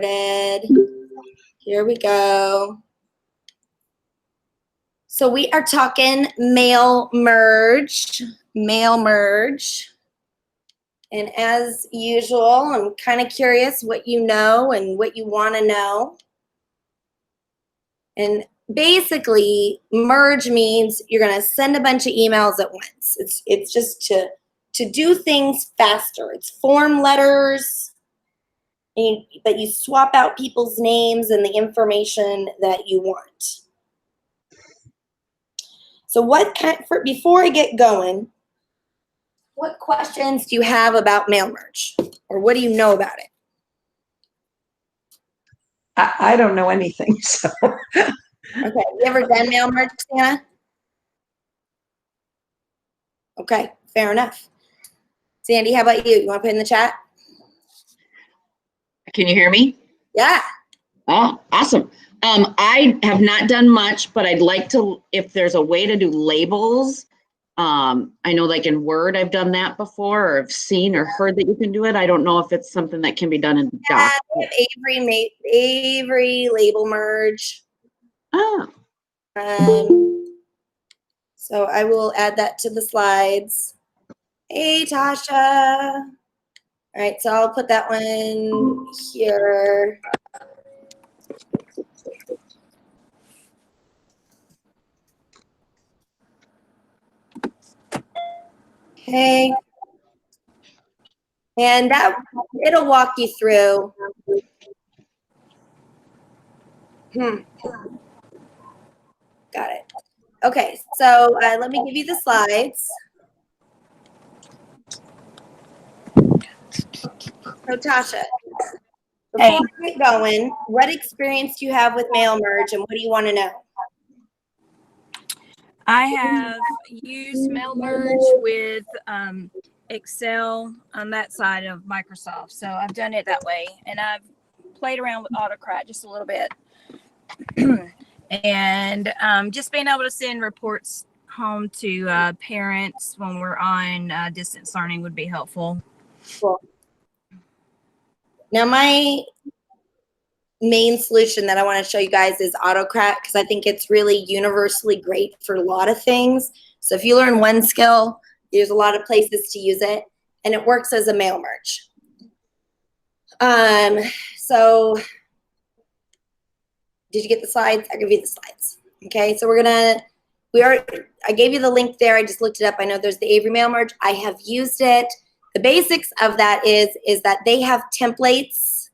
Here we go. So we are talking mail merge. And as usual, I'm kind of curious what you know and what you want to know. And basically, merge means you're going to send a bunch of emails at once. It's just to do things faster. It's form letters, but you swap out people's names and the information that you want. So before I get going, what questions do you have about mail merge? Or what do you know about it? I don't know anything, so. Okay, you ever done mail merge, Santa? Okay, fair enough. Sandy, how about you? You want to put in the chat? Can you hear me? Yeah. Oh, awesome. I have not done much, but I'd like to, if there's a way to do labels. I know like in Word, I've done that before, or I've seen or heard that you can do it. I don't know if it's something that can be done in Doc. Avery label merge. Oh. So I will add that to the slides. Hey, Tasha. All right, so I'll put that one here. Okay. And it'll walk you through. Got it. Okay, so let me give you the slides. So Tasha, before we get going, what experience do you have with mail merge and what do you want to know? I have used mail merge with Excel on that side of Microsoft. So I've done it that way. And I've played around with Autocrat just a little bit. And just being able to send reports home to parents when we're on distance learning would be helpful. Cool. Now my main solution that I want to show you guys is Autocrat because I think it's really universally great for a lot of things. So if you learn one skill, there's a lot of places to use it, and it works as a mail merge. So did you get the slides? I'll give you the slides. Okay, so I gave you the link there. I just looked it up. I know there's the Avery mail merge. I have used it. The basics of that is that they have templates.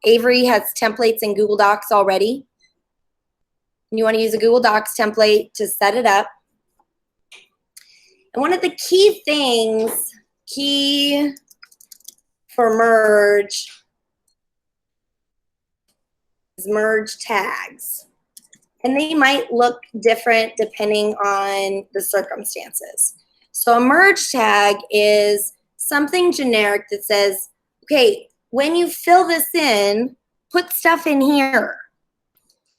Avery has templates in Google Docs already. You want to use a Google Docs template to set it up. And one of the key for merge is merge tags. And they might look different depending on the circumstances. So a merge tag is something generic that says, okay, when you fill this in, put stuff in here.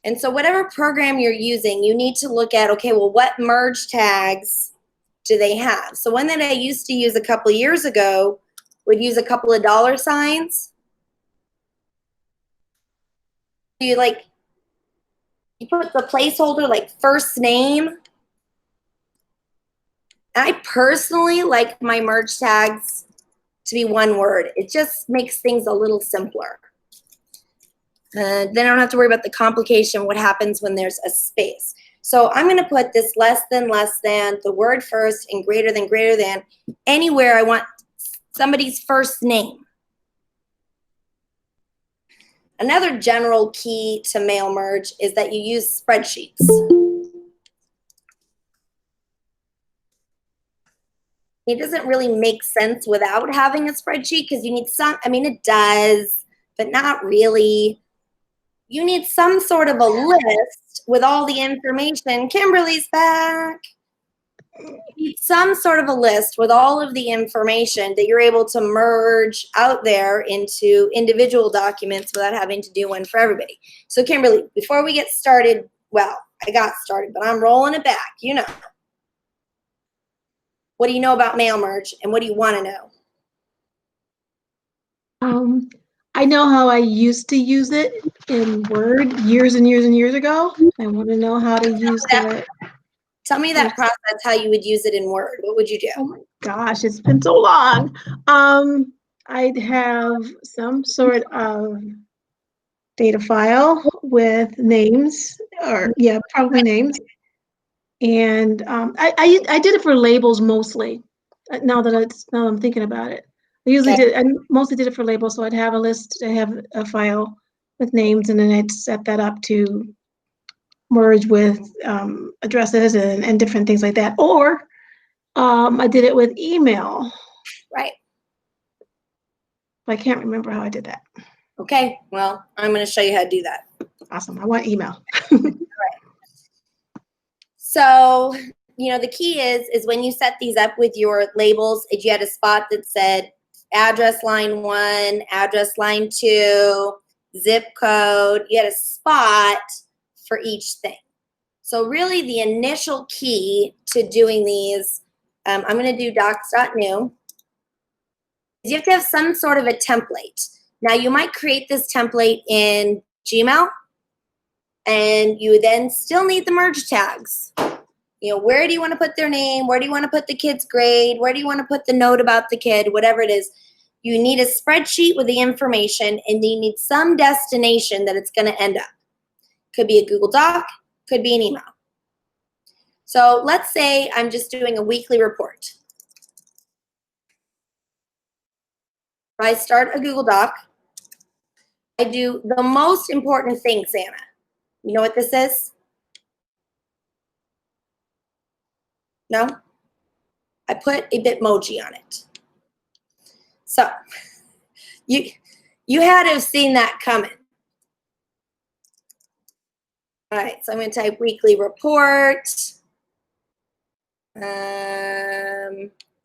And so whatever program you're using, you need to look at, okay, well, what merge tags do they have? So one that I used to use a couple of years ago would use a couple of dollar signs. You put the placeholder like first name. I personally like my merge tags to be one word. It just makes things a little simpler. Then I don't have to worry about the complication, what happens when there's a space. So I'm going to put this less than, the word first, and greater than, anywhere I want somebody's first name. Another general key to mail merge is that you use spreadsheets. It doesn't really make sense without having a spreadsheet because you need it does, but not really. You need some sort of a list with all the information. Kimberly's back. You need some sort of a list with all of the information that you're able to merge out there into individual documents without having to do one for everybody. So Kimberly, before we get started, well, I got started, but I'm rolling it back, you know. What do you know about mail merge, and what do you want to know? I know how I used to use it in Word years and years and years ago. I want to know how to use it. Tell me that process, how you would use it in Word. What would you do? Oh my gosh, it's been so long. I'd have some sort of data file with names, or yeah, probably names. And I did it for labels mostly. Now I'm thinking about it, I mostly did it for labels. So I'd have a list, I have a file with names, and then I'd set that up to merge with addresses and different things like that. Or I did it with email. Right. I can't remember how I did that. Okay, well, I'm going to show you how to do that. Awesome. I want email. So, the key is when you set these up with your labels, if you had a spot that said address line 1, address line 2, zip code, you had a spot for each thing. So really the initial key to doing these, I'm going to do docs.new, is you have to have some sort of a template. Now you might create this template in Gmail, and you then still need the merge tags. Where do you want to put their name? Where do you want to put the kid's grade? Where do you want to put the note about the kid? Whatever it is. You need a spreadsheet with the information, and you need some destination that it's going to end up. Could be a Google Doc, could be an email. So let's say I'm just doing a weekly report. I start a Google Doc. I do the most important thing, Santa. You know what this is? No? I put a Bitmoji on it. So you had to have seen that coming. All right, so I'm going to type weekly report.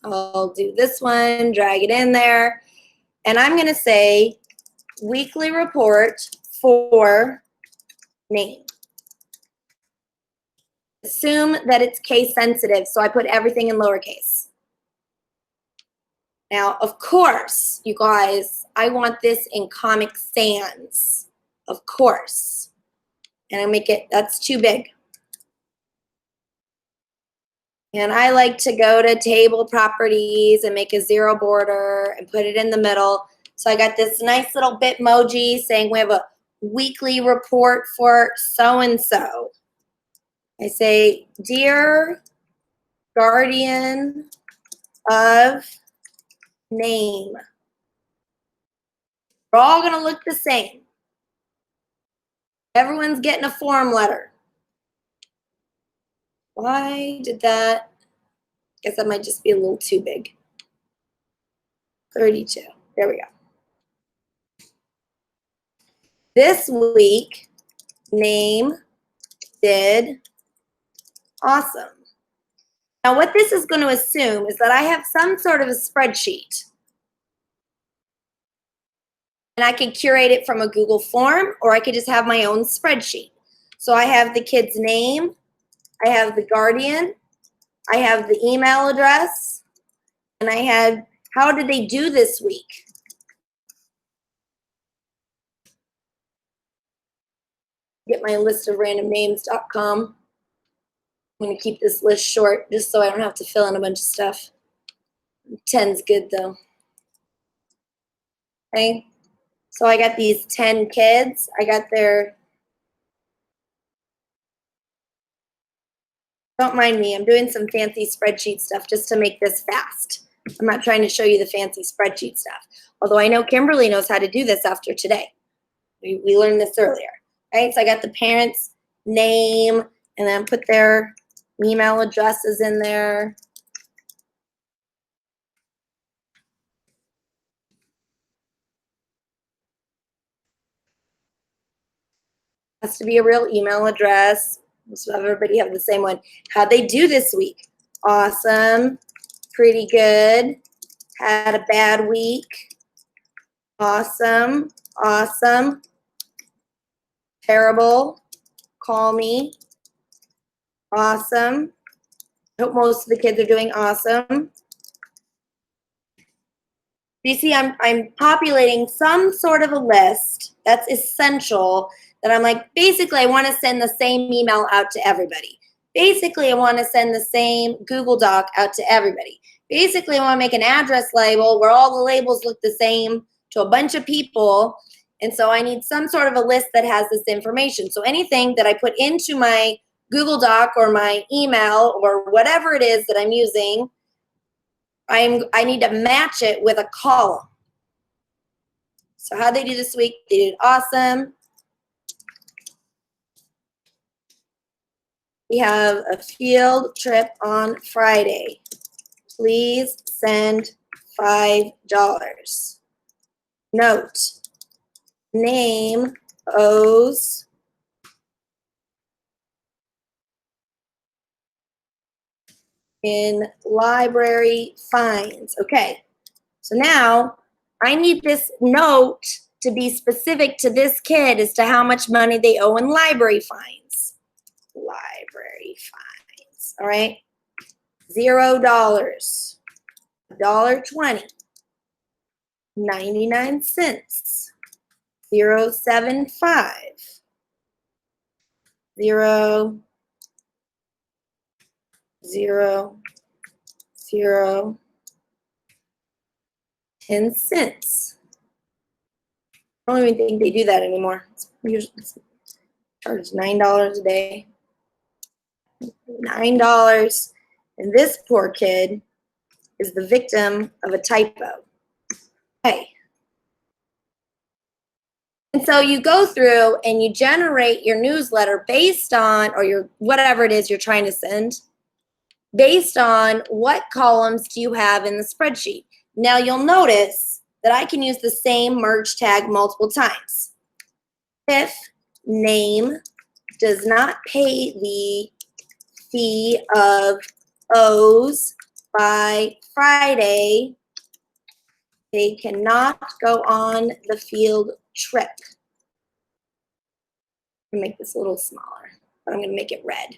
I'll do this one, drag it in there. And I'm going to say weekly report for name. Assume that it's case sensitive, so I put everything in lowercase. Now, of course, you guys, I want this in Comic Sans, of course. And I make it, that's too big. And I like to go to table properties and make a 0 border and put it in the middle. So I got this nice little Bitmoji saying we have a weekly report for so-and-so. I say, dear guardian of name. We're all going to look the same. Everyone's getting a form letter. Why did that? Guess that might just be a little too big. 32. There we go. This week, name did awesome. Now, what this is going to assume is that I have some sort of a spreadsheet. And I can curate it from a Google form, or I could just have my own spreadsheet. So I have the kid's name, I have the guardian, I have the email address, and I had how did they do this week? Get my list of randomnames.com. I'm going to keep this list short just so I don't have to fill in a bunch of stuff. 10's good though. Okay. So I got these 10 kids. I got their, don't mind me, I'm doing some fancy spreadsheet stuff just to make this fast. I'm not trying to show you the fancy spreadsheet stuff. Although I know Kimberly knows how to do this after today. We learned this earlier, right? So I got the parents' name and then put their email addresses in there. Has to be a real email address. So everybody have the same one. How'd they do this week? Awesome. Pretty good. Had a bad week. Awesome. Awesome. Terrible. Call me. Awesome. I hope most of the kids are doing awesome. You see, I'm populating some sort of a list that's essential that I'm like, basically, I want to send the same email out to everybody. Basically, I want to send the same Google Doc out to everybody. Basically, I want to make an address label where all the labels look the same to a bunch of people. And so I need some sort of a list that has this information. So anything that I put into my Google Doc or my email or whatever it is that I'm using, I need to match it with a column. So how'd they do this week? They did awesome. We have a field trip on Friday. Please send $5. Note, name owes in library fines. Okay, so now I need this note to be specific to this kid as to how much money they owe in library fines. Library fines, all right? $0, $1.20, 99 cents, 0.75, 0, 0, 0, 10 cents. I don't even think they do that anymore. It's usually charged $9 a day. $9. And this poor kid is the victim of a typo. Okay. And so you go through and you generate your newsletter based on, or your whatever it is you're trying to send, based on what columns do you have in the spreadsheet. Now you'll notice that I can use the same merge tag multiple times. If name does not pay the fee of owes by Friday, they cannot go on the field trip. I'm gonna make this a little smaller, but I'm gonna make it red.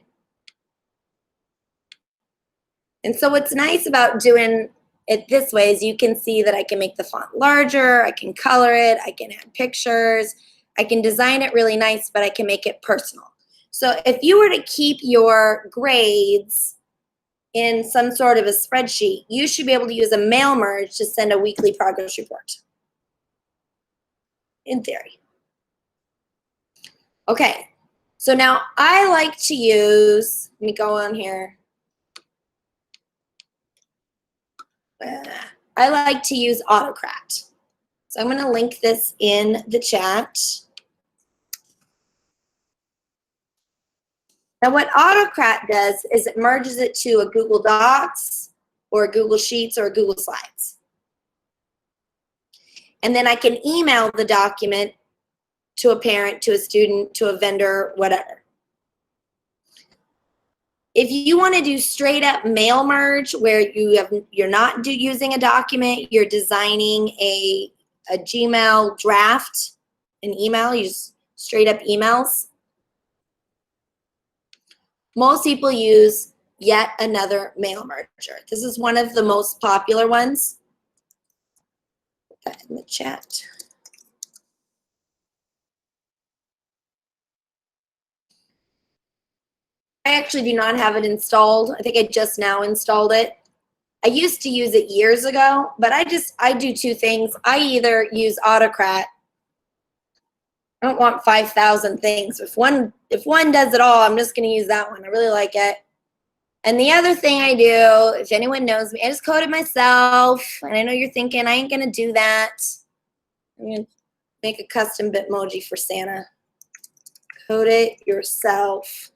And so what's nice about doing it this way is you can see that I can make the font larger, I can color it, I can add pictures, I can design it really nice, but I can make it personal. So if you were to keep your grades in some sort of a spreadsheet, you should be able to use a mail merge to send a weekly progress report. In theory. Okay, so now I like to use, let me go on here. I like to use Autocrat. So I'm going to link this in the chat. Now what Autocrat does is it merges it to a Google Docs or a Google Sheets or a Google Slides. And then I can email the document to a parent, to a student, to a vendor, whatever. If you want to do straight up mail merge where you're not using a document, you're designing a Gmail draft, an email, you just straight up emails. Most people use yet another mail merger. This is one of the most popular ones. Put that in the chat. I actually do not have it installed. I think I just now installed it. I used to use it years ago, but I do two things. I either use Autocrat. I don't want 5,000 things. If one does it all, I'm just going to use that one. I really like it. And the other thing I do, if anyone knows me, I just code it myself. And I know you're thinking, I ain't going to do that. I'm going to make a custom Bitmoji for Santa. Code it yourself.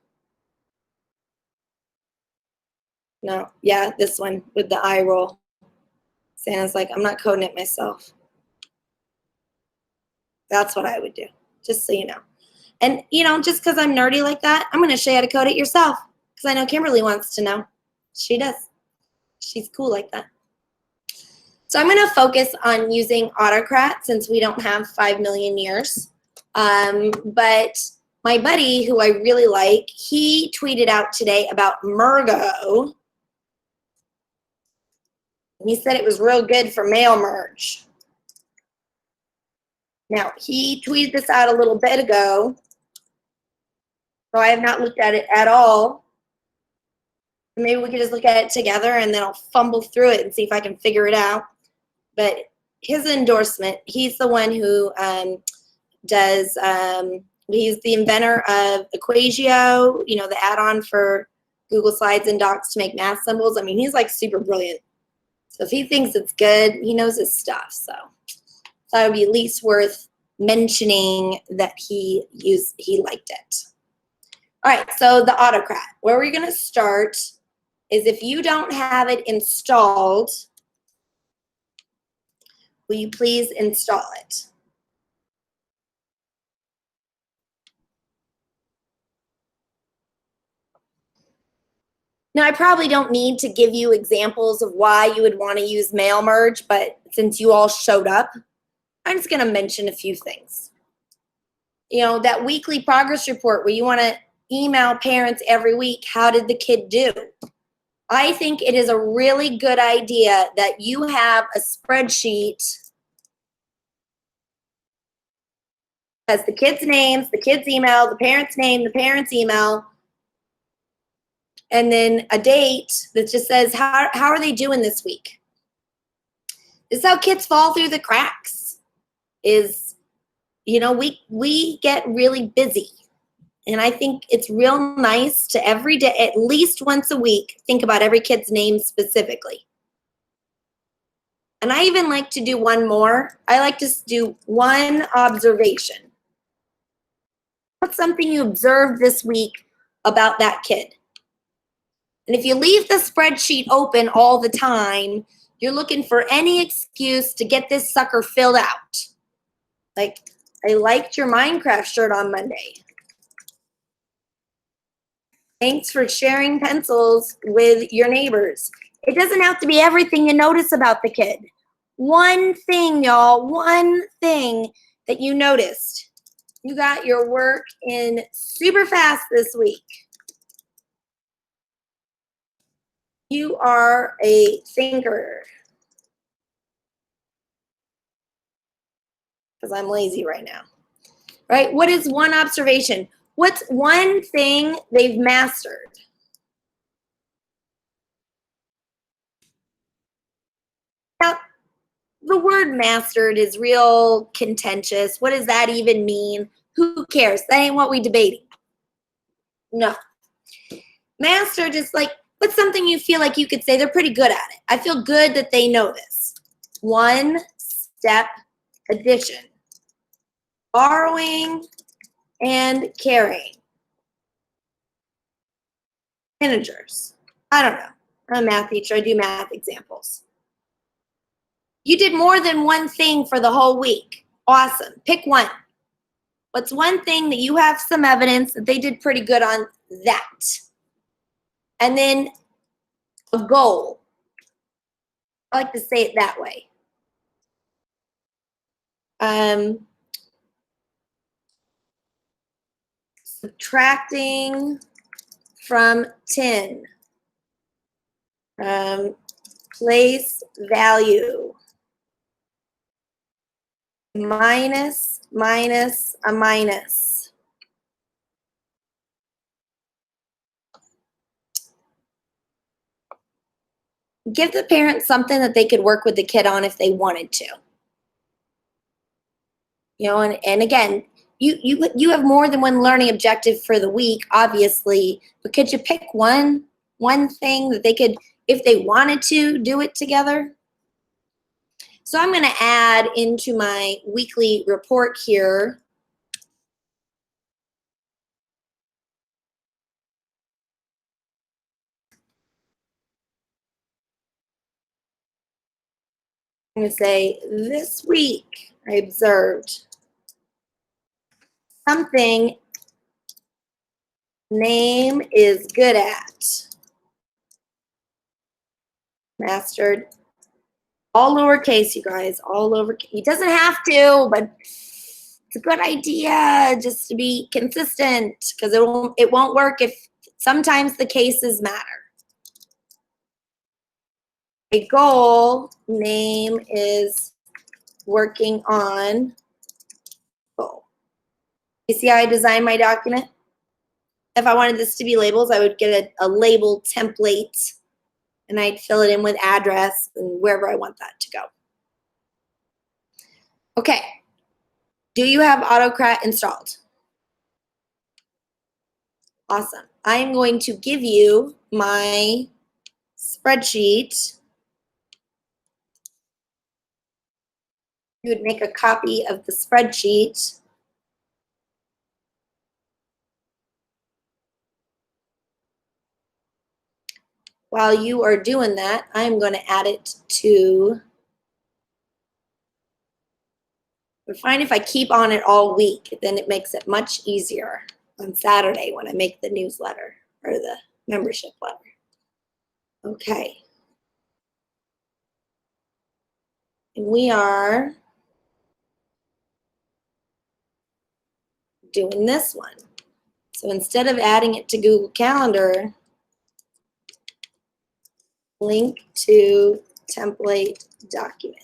No, yeah, this one with the eye roll. Santa's like, I'm not coding it myself. That's what I would do, just so you know. And, you know, just because I'm nerdy like that, I'm going to show you how to code it yourself because I know Kimberly wants to know. She does. She's cool like that. So I'm going to focus on using Autocrat since we don't have 5 million years. But my buddy, who I really like, he tweeted out today about Mergo. And he said it was real good for mail merge. Now, he tweeted this out a little bit ago, so I have not looked at it at all. Maybe we could just look at it together and then I'll fumble through it and see if I can figure it out. But his endorsement, he's the one who he's the inventor of Equatio, you know, the add-on for Google Slides and Docs to make math symbols. I mean, he's like super brilliant. So if he thinks it's good, he knows his stuff. So thought it would be at least worth mentioning that he liked it. All right, so the Autocrat. Where we're going to start is if you don't have it installed, will you please install it? Now, I probably don't need to give you examples of why you would want to use mail merge, but since you all showed up, I'm just going to mention a few things. You know, that weekly progress report where you want to email parents every week, how did the kid do? I think it is a really good idea that you have a spreadsheet that has the kids' names, the kids' email, the parents' name, the parents' email, and then a date that just says, how are they doing this week? This is how kids fall through the cracks. Is, you know, we get really busy. And I think it's real nice to every day, at least once a week, think about every kid's name specifically. And I even like to do one more. I like to do one observation. What's something you observed this week about that kid? And if you leave the spreadsheet open all the time, you're looking for any excuse to get this sucker filled out. Like, I liked your Minecraft shirt on Monday. Thanks for sharing pencils with your neighbors. It doesn't have to be everything you notice about the kid. One thing, y'all, one thing that you noticed. You got your work in super fast this week. You are a thinker. Because I'm lazy right now. Right? What is one observation? What's one thing they've mastered? Now, the word mastered is real contentious. What does that even mean? Who cares? That ain't what we debating. No. Mastered is like, what's something you feel like you could say they're pretty good at it? I feel good that they know this. One step addition. Borrowing and carrying. Integers. I don't know. I'm a math teacher. I do math examples. You did more than one thing for the whole week. Awesome. Pick one. What's one thing that you have some evidence that they did pretty good on that? And then a goal. I like to say it that way. Subtracting from 10. Place value. Minus, minus, a minus. Give the parents something that they could work with the kid on if they wanted to. You know, and again, you have more than one learning objective for the week, obviously, but could you pick one thing that they could, if they wanted to, do it together? So I'm going to add into my weekly report here I'm going to say, this week I observed something name is good at. Mastered. All lowercase, you guys, all lowercase. He doesn't have to, but it's a good idea just to be consistent because it won't work if sometimes the cases matter. a goal name is working on goal. You see how I designed my document? If I wanted this to be labels, I would get a label template and I'd fill it in with address and wherever I want that to go. Okay. Do you have Autocrat installed? Awesome. I am going to give you my spreadsheet. You would make a copy of the spreadsheet. While you are doing that, I'm going to add it to, I find if I keep on it all week, then it makes it much easier on Saturday when I make the newsletter or the membership letter. Okay. And we are doing this one. So instead of adding it to Google Calendar, link to template document.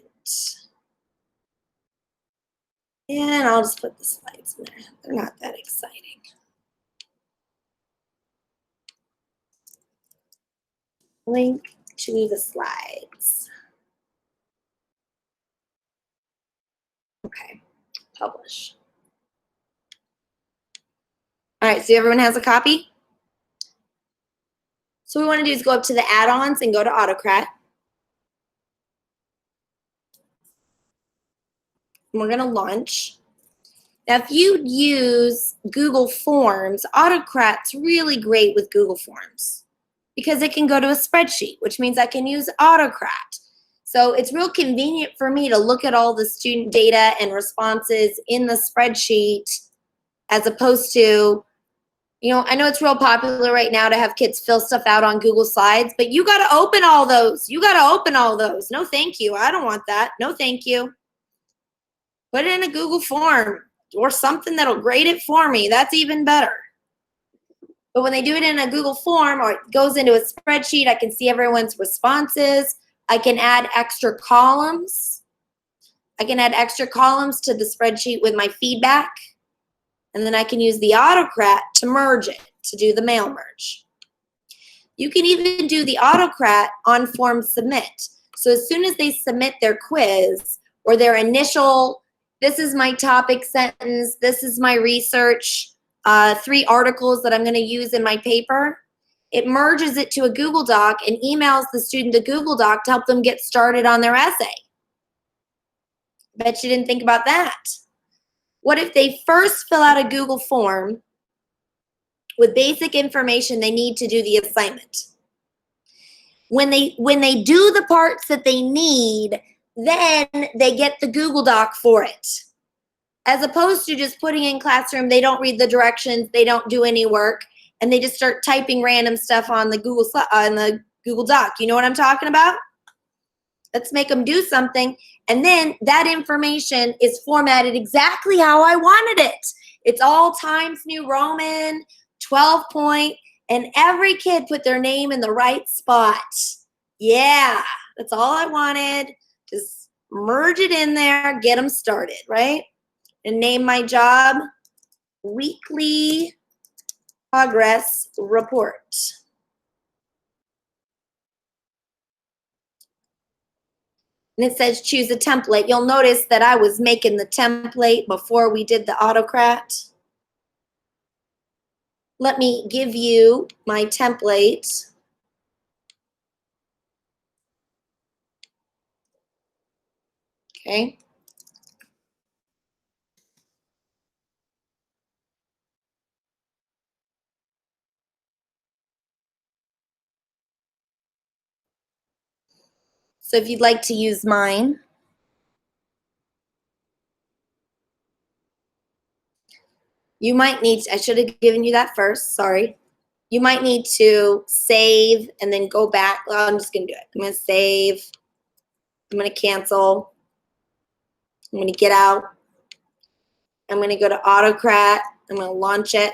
And I'll just put the slides in there. They're not that exciting. Link to the slides. Okay, publish. All right, so everyone has a copy? So what we want to do is go up to the add-ons and go to Autocrat. And we're going to launch. Now, if you use Google Forms, Autocrat's really great with Google Forms because it can go to a spreadsheet, which means I can use Autocrat. So it's real convenient for me to look at all the student data and responses in the spreadsheet as opposed to, you know, I know it's real popular right now to have kids fill stuff out on Google Slides, but you got to open all those. You got to open all those. No, thank you. I don't want that. No, thank you. Put it in a Google form or something that'll grade it for me. That's even better. But when they do it in a Google form or it goes into a spreadsheet, I can see everyone's responses. I can add extra columns. I can add extra columns to the spreadsheet with my feedback. And then I can use the Autocrat to merge it, to do the mail merge. You can even do the Autocrat on form submit. So as soon as they submit their quiz or their initial, this is my topic sentence, this is my research, 3 articles that I'm going to use in my paper, it merges it to a Google Doc and emails the student the Google Doc to help them get started on their essay. Bet you didn't think about that. What if they first fill out a Google form with basic information they need to do the assignment? When they do the parts that they need, then they get the Google Doc for it. As opposed to just putting in classroom, they don't read the directions, they don't do any work, and they just start typing random stuff on the Google Doc. You know what I'm talking about? Let's make them do something. And then that information is formatted exactly how I wanted it. It's all Times New Roman, 12 point, and every kid put their name in the right spot. Yeah, that's all I wanted. Just merge it in there, get them started, right? And name my job Weekly Progress Report. And it says choose a template. You'll notice that I was making the template before we did the Autocrat. Let me give you my template. Okay. So if you'd like to use mine, you might need, I should have given you that first, sorry. You might need to save and then go back. Well, I'm just going to do it. I'm going to save. I'm going to cancel. I'm going to get out. I'm going to go to Autocrat. I'm going to launch it.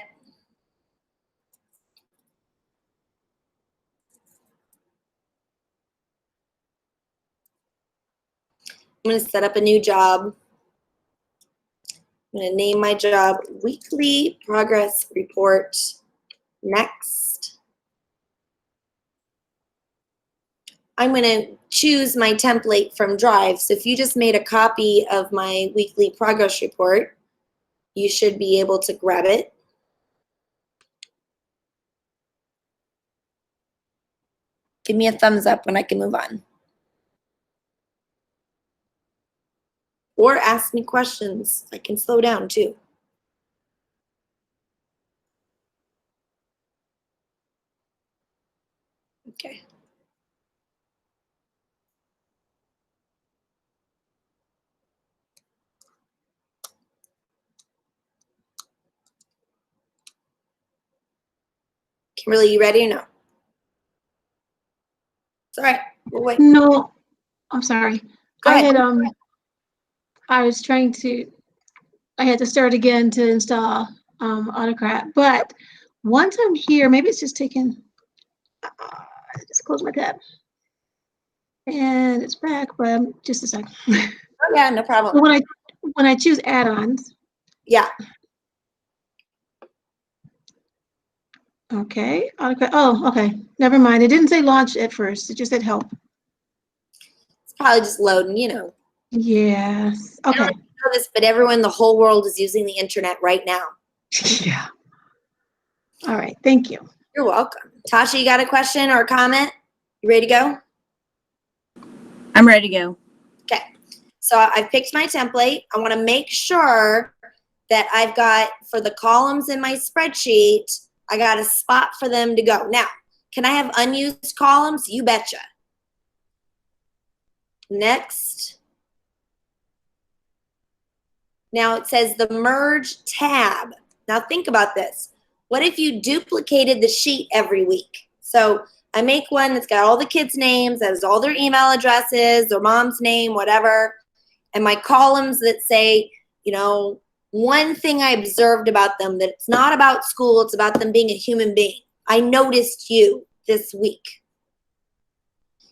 I'm going to set up a new job. I'm going to name my job Weekly Progress Report. Next. I'm going to choose my template from Drive. So if you just made a copy of my weekly progress report, you should be able to grab it. Give me a thumbs up when I can move on. Or ask me questions. I can slow down too. Okay. Kimberly, you ready or no? It's all right. We'll wait. No, I'm sorry. Go ahead. I was trying to, I had to start again to install Autocrat, but once I'm here, maybe it's just taking, I just closed my tab. And it's back, but just a second. Oh, yeah, no problem. So when I choose add-ons, Yeah. okay, Autocrat, oh, okay, never mind. It didn't say launch at first. It just said help. It's probably just loading, you know. Yes, I don't okay. know this, but everyone in the whole world is using the internet right now. Yeah. All right, thank you. You're welcome. Tasha, you got a question or a comment? You ready to go? I'm ready to go. Okay. So I've picked my template. I want to make sure that I've got, for the columns in my spreadsheet, I got a spot for them to go. Now, can I have unused columns? You betcha. Next. Now it says the merge tab. Now think about this. What if you duplicated the sheet every week? So I make one that's got all the kids' names, that has all their email addresses, their mom's name, whatever, and my columns that say, you know, one thing I observed about them, that it's not about school, it's about them being a human being. I noticed you this week.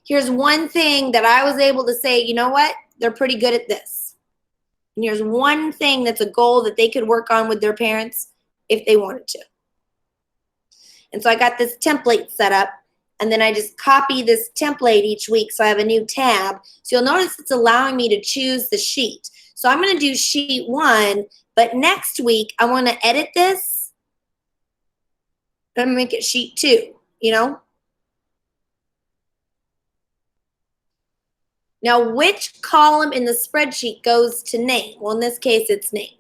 Here's one thing that I was able to say, you know what? They're pretty good at this. And here's one thing that's a goal that they could work on with their parents if they wanted to. And so I got this template set up, and then I just copy this template each week so I have a new tab. So you'll notice it's allowing me to choose the sheet. So I'm going to do sheet 1, but next week I want to edit this. I'm going to make it sheet 2, you know? Now, which column in the spreadsheet goes to name? Well, in this case, it's name.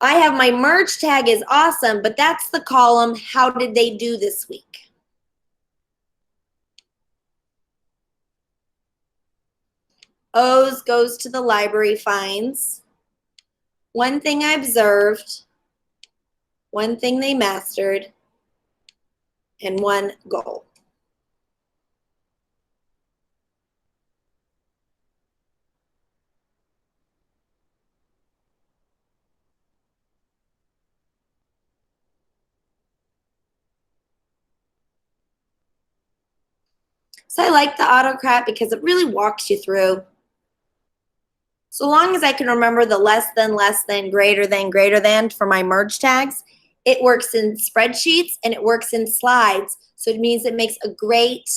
I have my merge tag is awesome, but that's the column, how did they do this week? O's goes to the library fines. One thing I observed, one thing they mastered, and one goal. So I like the Autocrat because it really walks you through. So long as I can remember the less than, greater than for my merge tags, it works in spreadsheets and it works in slides. So it means it makes a great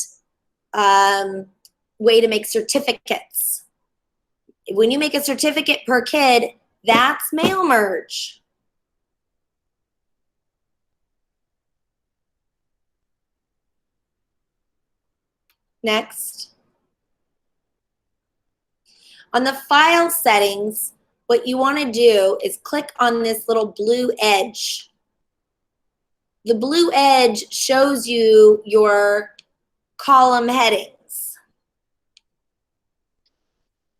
way to make certificates. When you make a certificate per kid, that's mail merge. Next. On the file settings, what you want to do is click on this little blue edge. The blue edge shows you your column headings.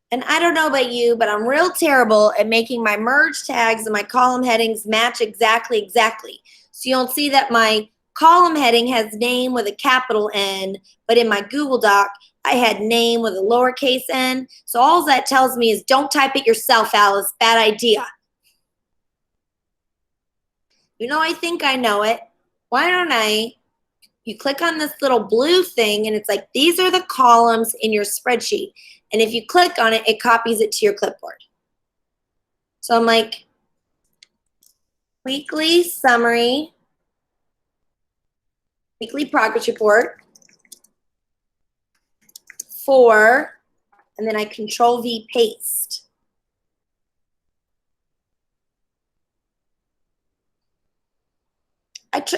And I don't know about you, but I'm real terrible at making my merge tags and my column headings match exactly. So you'll see that my column heading has name with a capital N, but in my Google Doc, I had name with a lowercase n. So all that tells me is don't type it yourself, Alice. Bad idea. You know, I think I know it. Why don't I you click on this little blue thing and it's like, these are the columns in your spreadsheet. And if you click on it, it copies it to your clipboard. So I'm like, weekly summary, weekly progress report for, and then I Control V paste.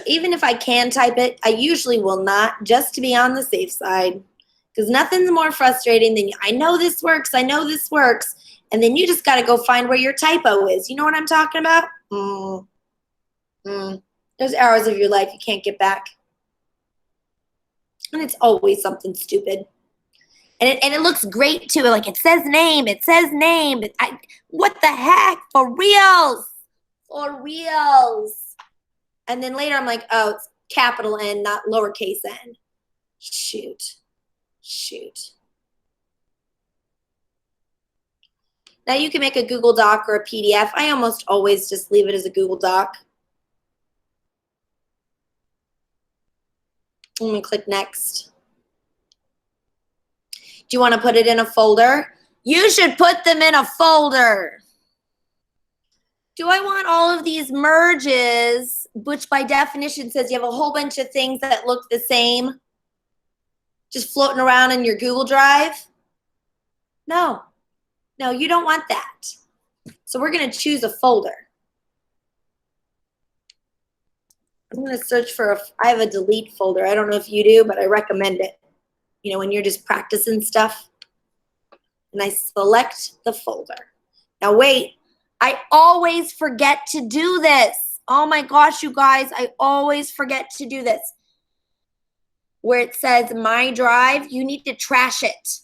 Even if I can type it, I usually will not, just to be on the safe side, because nothing's more frustrating than, I know this works, I know this works, and then you just got to go find where your typo is. You know what I'm talking about? There's hours of your life you can't get back. And it's always something stupid. And it looks great too. Like it says name, it says name. What the heck? For reals. For reals. And then later I'm like, oh, it's capital N, not lowercase n. Shoot. Now you can make a Google Doc or a PDF. I almost always just leave it as a Google Doc. I'm gonna click next. Do you want to put it in a folder? You should put them in a folder. Do I want all of these merges, which by definition says you have a whole bunch of things that look the same, just floating around in your Google Drive? No, you don't want that. So we're going to choose a folder. I'm going to search for I have a delete folder. I don't know if you do, but I recommend it. You know, when you're just practicing stuff. And I select the folder. Now wait, I always forget to do this. Oh my gosh, you guys, I always forget to do this. Where it says My Drive, you need to trash it.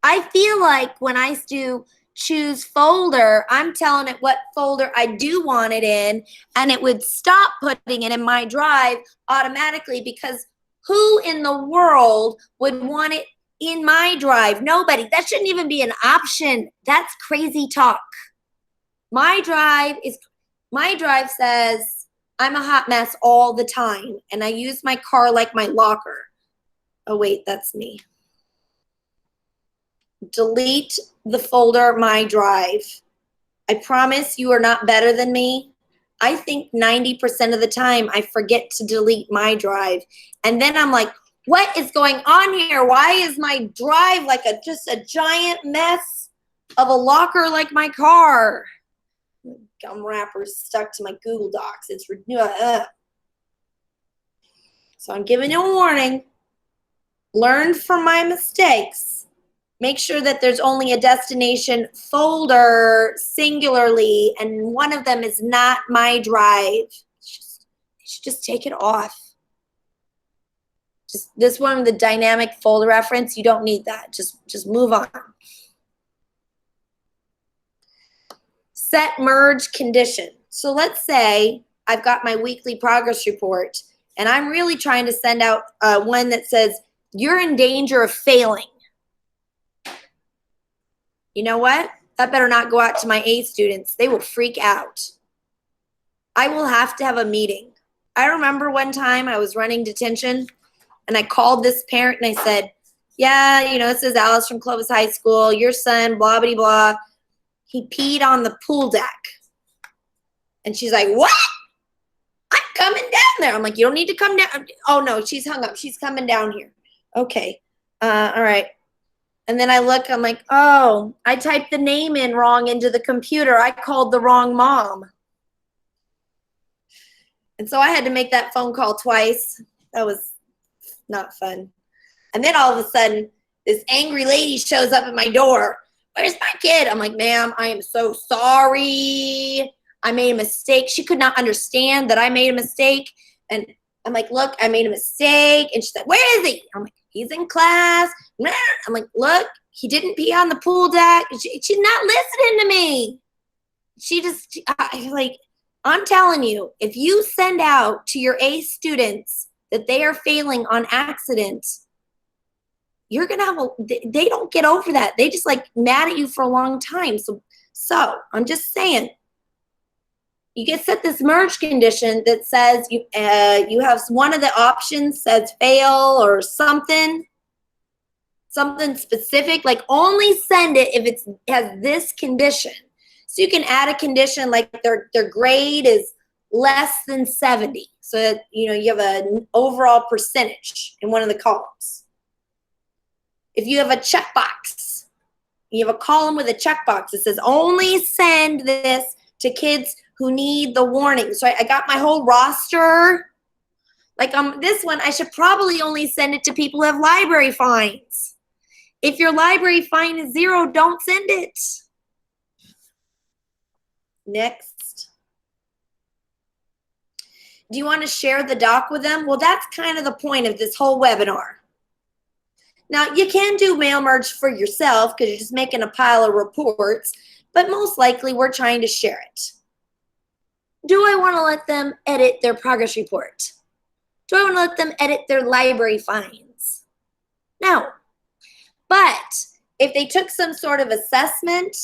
I feel like when I do choose folder, I'm telling it what folder I do want it in, and it would stop putting it in My Drive automatically, because who in the world would want it in My Drive? Nobody. That shouldn't even be an option. That's crazy talk. My Drive says I'm a hot mess all the time, and I use my car like my locker. Oh wait, that's me. Delete the folder My Drive. I promise you are not better than me. I think 90% of the time I forget to delete My Drive. And then I'm like, what is going on here? Why is my drive like just a giant mess of a locker like my car? Gum wrapper stuck to my Google Docs. It's So I'm giving you a warning. Learn from my mistakes. Make sure that there's only a destination folder singularly, and one of them is not My Drive. You should just take it off. Just this one, the dynamic folder reference, you don't need that. Just move on. Set merge condition. So let's say I've got my weekly progress report, and I'm really trying to send out one that says, you're in danger of failing. You know what? That better not go out to my A students. They will freak out. I will have to have a meeting. I remember one time I was running detention, and I called this parent and I said, yeah, you know, this is Alice from Clovis High School. Your son, blah, blah, blah. He peed on the pool deck. And she's like, what? I'm coming down there. I'm like, you don't need to come down. Oh, no, she's hung up. She's coming down here. Okay. All right. And then I look, I'm like, oh, I typed the name in wrong into the computer. I called the wrong mom. And so I had to make that phone call twice. That was not fun. And then all of a sudden, this angry lady shows up at my door. Where's my kid? I'm like, ma'am, I am so sorry. I made a mistake. She could not understand that I made a mistake. And I'm like, look, I made a mistake. And she said, where is he? I'm like, he's in class. I'm like, look, he didn't pee on the pool deck. She's not listening to me. She just, I'm telling you, if you send out to your A students that they are failing on accident, you're going to have they don't get over that. They just like mad at you for a long time. So I'm just saying, you get set this merge condition that says you have one of the options says fail or something specific, like only send it if it has this condition. So you can add a condition like their grade is less than 70. So that, you have an overall percentage in one of the columns. If you have a checkbox, you have a column with a checkbox that says only send this to kids who need the warning. So I got my whole roster. Like this one, I should probably only send it to people who have library fines. If your library fine is 0, don't send it. Next. Do you want to share the doc with them? Well, that's kind of the point of this whole webinar. Now, you can do mail merge for yourself because you're just making a pile of reports, but most likely we're trying to share it. Do I want to let them edit their progress report? Do I want to let them edit their library fines? No. But if they took some sort of assessment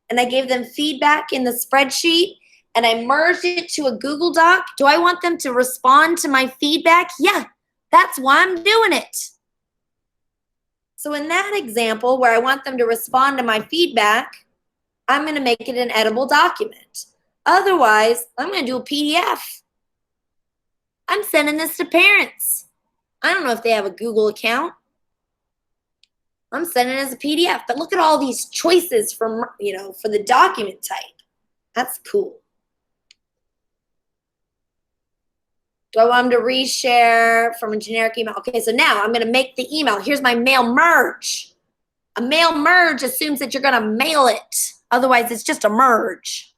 and I gave them feedback in the spreadsheet and I merged it to a Google Doc, do I want them to respond to my feedback? Yeah, that's why I'm doing it. So in that example where I want them to respond to my feedback, I'm going to make it an editable document. Otherwise, I'm going to do a PDF. I'm sending this to parents. I don't know if they have a Google account. I'm sending it as a PDF. But look at all these choices from, for the document type. That's cool. Do I want them to reshare from a generic email? Okay, so now I'm going to make the email. Here's my mail merge. A mail merge assumes that you're going to mail it. Otherwise, it's just a merge.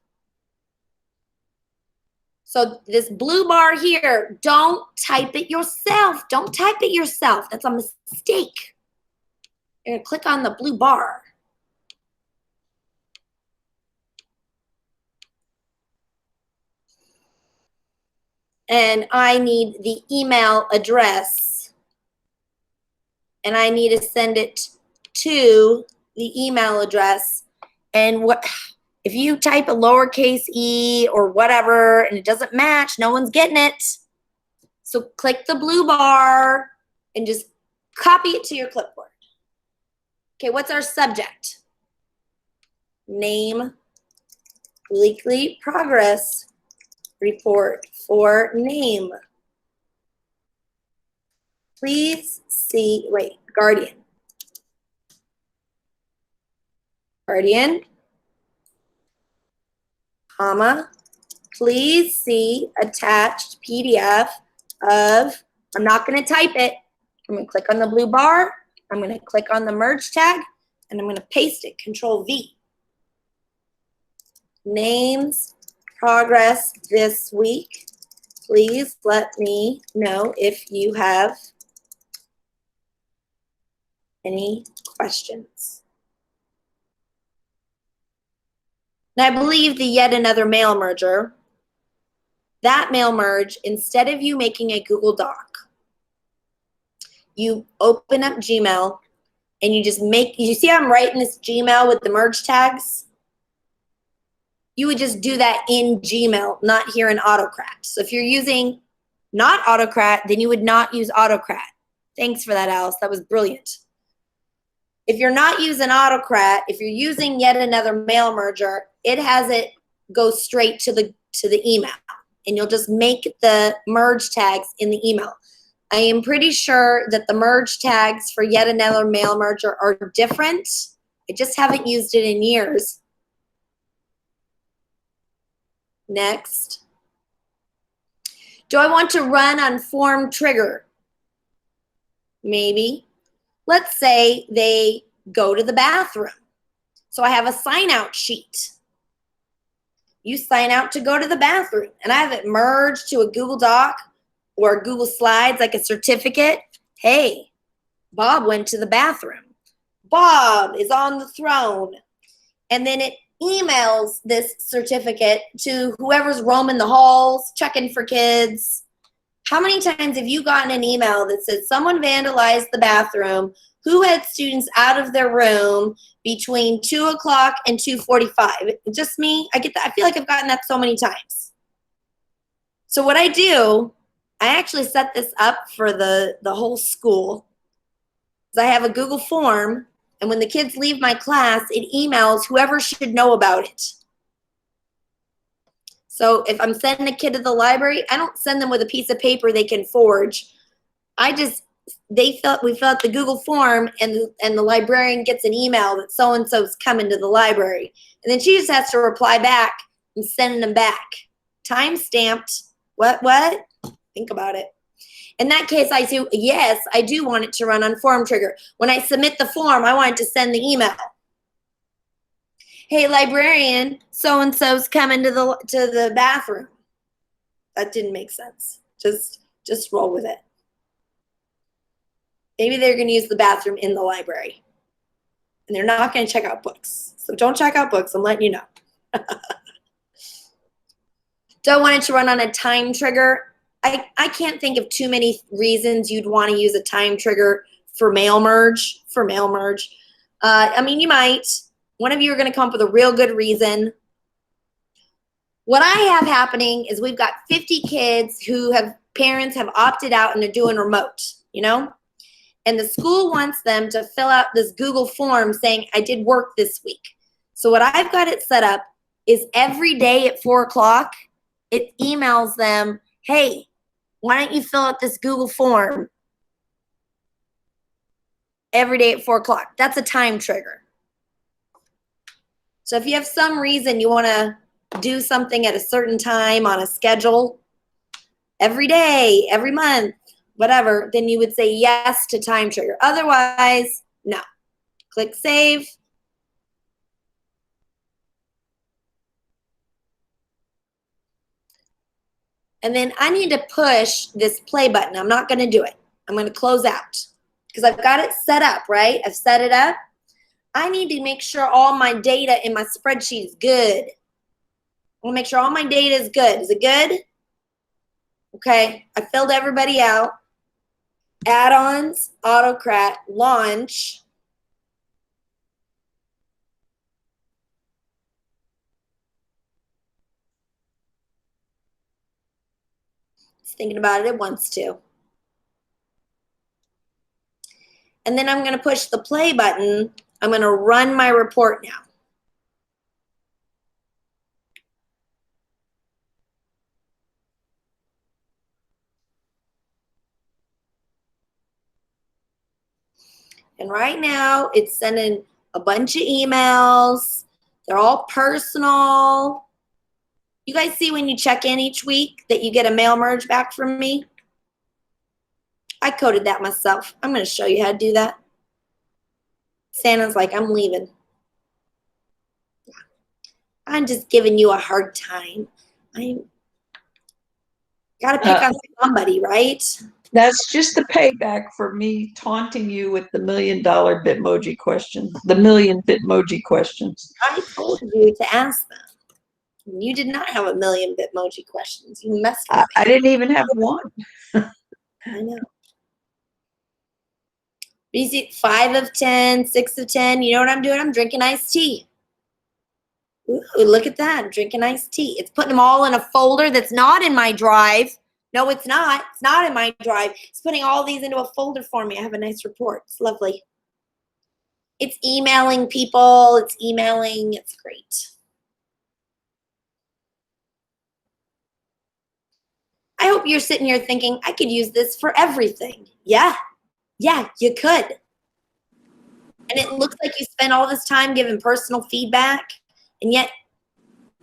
So this blue bar here, don't type it yourself. Don't type it yourself. That's a mistake. You're going to click on the blue bar. And I need the email address. And I need to send it to the email address. And what if you type a lowercase e or whatever and it doesn't match, no one's getting it. So click the blue bar and just copy it to your clipboard. Okay, what's our subject? Name, weekly progress report for name. Please see, wait, Guardian. Guardian, comma, please see attached PDF of, I'm not going to type it. I'm going to click on the blue bar. I'm going to click on the merge tag and I'm going to paste it, Control V. Names, progress this week. Please let me know if you have any questions. Now, I believe the yet another mail merger, that mail merge, instead of you making a Google Doc, you open up Gmail and you just make, you see how I'm writing this Gmail with the merge tags? You would just do that in Gmail, not here in Autocrat. So if you're using not Autocrat, then you would not use Autocrat. Thanks for that, Alice. That was brilliant. If you're not using Autocrat, if you're using yet another mail merger, it has it go straight to the email, and you'll just make the merge tags in the email. I am pretty sure that the merge tags for yet another mail merger are different. I just haven't used it in years. Next. Do I want to run on form trigger? Maybe. Let's say they go to the bathroom. So I have a sign out sheet. You sign out to go to the bathroom, and I have it merged to a Google Doc or Google Slides, like a certificate. Hey, Bob went to the bathroom. Bob is on the throne. And then it emails this certificate to whoever's roaming the halls, checking for kids. How many times have you gotten an email that says someone vandalized the bathroom? Who had students out of their room between 2 o'clock and 2:45? Just me? I get that. I feel like I've gotten that so many times. So what I do, I actually set this up for the whole school. I have a Google form, and when the kids leave my class, it emails whoever should know about it. So if I'm sending a kid to the library, I don't send them with a piece of paper they can forge. We fill out the Google form, and the librarian gets an email that so-and-so's coming to the library. And then she just has to reply back and send them back. Time stamped. What? Think about it. In that case, I do want it to run on form trigger. When I submit the form, I want it to send the email. Hey, librarian, so-and-so's coming to the bathroom. That didn't make sense. Just roll with it. Maybe they're going to use the bathroom in the library. And they're not going to check out books. So don't check out books. I'm letting you know. Don't want it to run on a time trigger. I can't think of too many reasons you'd want to use a time trigger for mail merge. I mean, you might. One of you are going to come up with a real good reason. What I have happening is we've got 50 kids who parents have opted out and they're doing remote, you know? And the school wants them to fill out this Google form saying, I did work this week. So what I've got it set up is every day at 4 o'clock, it emails them, hey, why don't you fill out this Google form every day at 4 o'clock? That's a time trigger. So if you have some reason you want to do something at a certain time on a schedule, every day, every month, whatever, then you would say yes to time trigger. Otherwise, no. Click save. And then I need to push this play button. I'm not going to do it. I'm going to close out because I've got it set up, right? I've set it up. I need to make sure all my data in my spreadsheet is good. I want to make sure all my data is good. Is it good? Okay. I filled everybody out. Add-ons, Autocrat, launch. It's thinking about it. It wants to. And then I'm going to push the play button. I'm going to run my report now. And right now, it's sending a bunch of emails. They're all personal. You guys see when you check in each week that you get a mail merge back from me? I coded that myself. I'm going to show you how to do that. Santa's like, I'm leaving. I'm just giving you a hard time. I got to pick on somebody, right? That's just the payback for me taunting you with the $1 million Bitmoji questions, the million Bitmoji questions. I told you to ask them. You did not have 1 million Bitmoji questions. You messed with me. I didn't even have one. I know. You see 5 of 10, 6 of 10. You know what I'm doing? I'm drinking iced tea. Ooh, look at that. I'm drinking iced tea. It's putting them all in a folder that's not in my drive. No, it's not. It's not in my drive. It's putting all these into a folder for me. I have a nice report. It's lovely. It's emailing people. It's emailing. It's great. I hope you're sitting here thinking, I could use this for everything. Yeah, you could. And it looks like you spent all this time giving personal feedback, and yet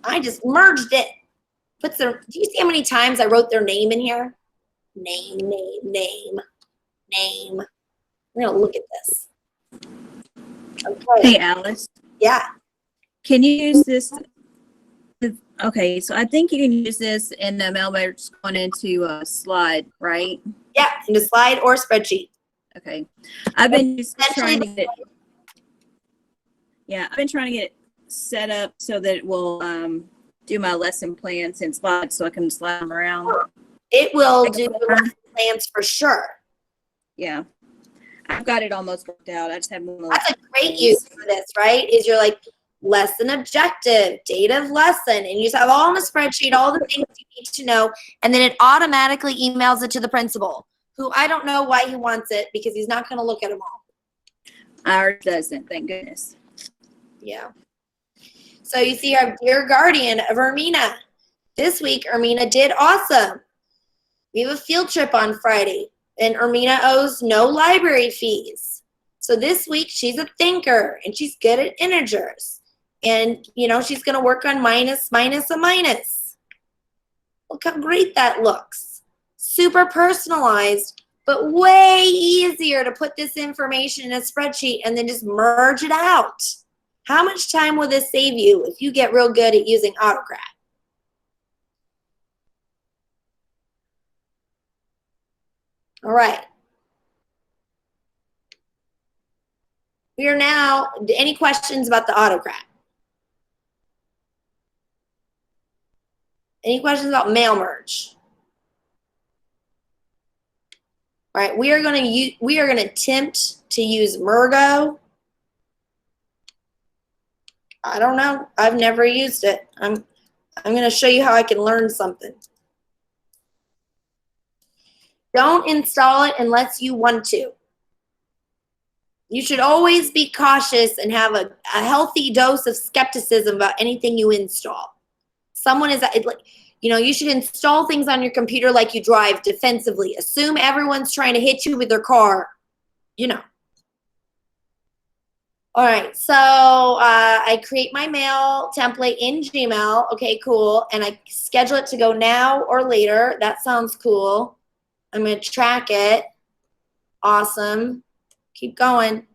I just merged it. Do you see how many times I wrote their name in here? Name. We're going to look at this. Okay. Hey, Alice, Yeah. can you use this? Okay, so I think you can use this in the mail merge going into a slide, right? Yeah, into slide or spreadsheet. Okay. I've been Essentially, trying to get it. Yeah, I've been trying to get it set up so that it will do my lesson plans in slides so I can slide them around. It will do the lesson plans for sure. Yeah. I've got it almost worked out. I just have one. That's a great use for this, right? Is you're like, lesson objective, date of lesson, and you just have all in a spreadsheet, all the things you need to know, and then it automatically emails it to the principal, who I don't know why he wants it because he's not going to look at them all. Ours doesn't, thank goodness. Yeah. So you see our dear guardian of Ermina. This week, Ermina did awesome. We have a field trip on Friday, and Ermina owes no library fees. So this week, she's a thinker, and she's good at integers. And, you know, she's going to work on minus, minus, a minus. Look how great that looks. Super personalized, but way easier to put this information in a spreadsheet and then just merge it out. How much time will this save you if you get real good at using Autocrat? All right. We are now, any questions about the Autocrat? Any questions about mail merge? All right, we are going to attempt to use Mergo. I don't know. I've never used it. I'm going to show you how I can learn something. Don't install it unless you want to. You should always be cautious and have a healthy dose of skepticism about anything you install. You should install things on your computer like you drive defensively. Assume everyone's trying to hit you with their car, All right, so I create my mail template in Gmail. Okay, cool. And I schedule it to go now or later. That sounds cool. I'm going to track it. Awesome. Keep going.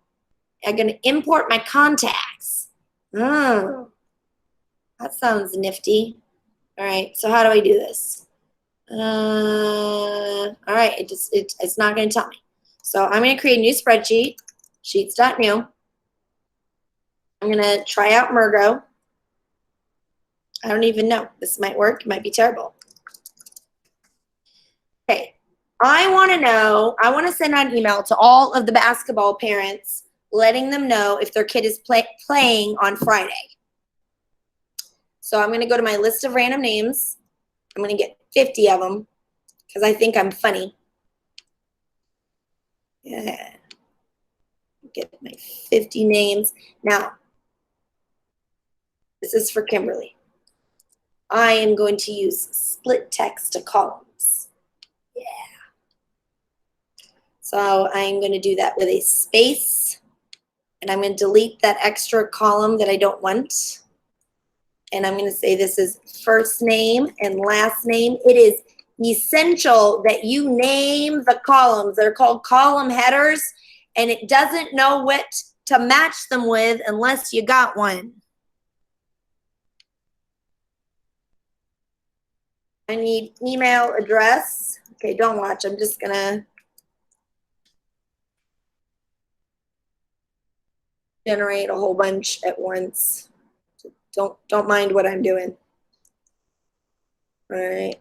I'm going to import my contacts. That sounds nifty. All right, so how do I do this? All right, it's not going to tell me. So I'm going to create a new spreadsheet, sheets.new. I'm going to try out Mergo. I don't even know. This might work. It might be terrible. Okay, I want to send out an email to all of the basketball parents letting them know if their kid is playing on Friday. So I'm going to go to my list of random names. I'm going to get 50 of them because I think I'm funny. Yeah. Get my 50 names. Now, this is for Kimberly. I am going to use split text to columns. Yeah. So I'm going to do that with a space. And I'm going to delete that extra column that I don't want. And I'm going to say this is first name and last name. It is essential that you name the columns. They're called column headers, and it doesn't know what to match them with unless you got one. I need email address. Okay, don't watch. I'm just going to generate a whole bunch at once. Don't mind what I'm doing. All right.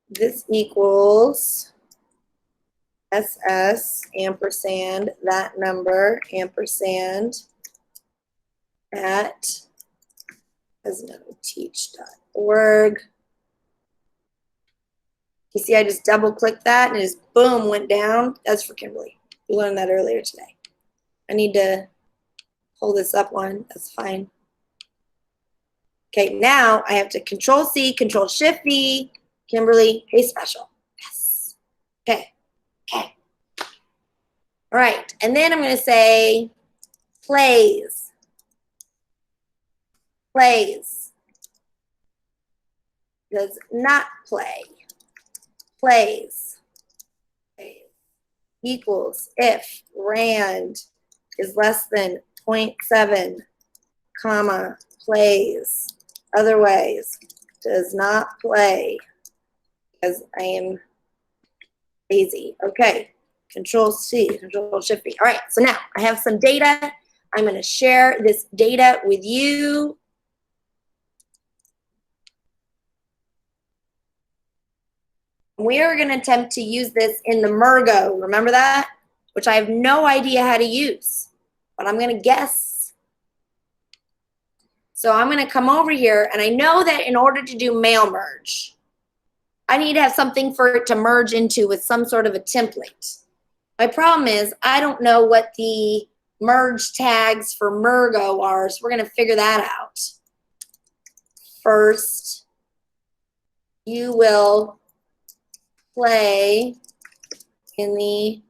This equals SS ampersand that number ampersand at teach.org. You see, I just double clicked that and it just boom went down. That's for Kimberly. We learned that earlier today. I need to pull this up one. That's fine. Okay, now I have to Control-C, Control-Shift-V, Kimberly, hey special. Yes. Okay. Okay. All right, and then I'm going to say plays. Plays. Does not play. Plays. Plays. Equals if rand is less than 0.7, comma, plays. Otherwise, does not play because I am lazy. Okay, Control-C, Control-Shift-V. All right, so now I have some data. I'm going to share this data with you. We are going to attempt to use this in the Mergo. Remember that? Which I have no idea how to use, but I'm going to guess. So I'm going to come over here, and I know that in order to do mail merge, I need to have something for it to merge into with some sort of a template. My problem is I don't know what the merge tags for Mergo are, so we're going to figure that out. First, you will play in the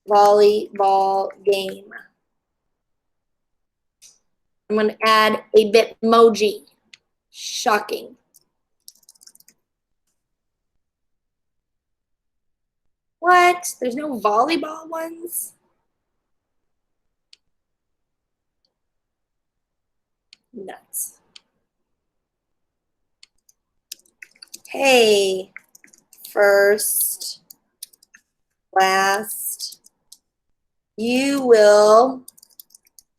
volleyball game. I'm going to add a Bitmoji. Shocking. What? There's no volleyball ones? Nuts. Hey, first, last, you will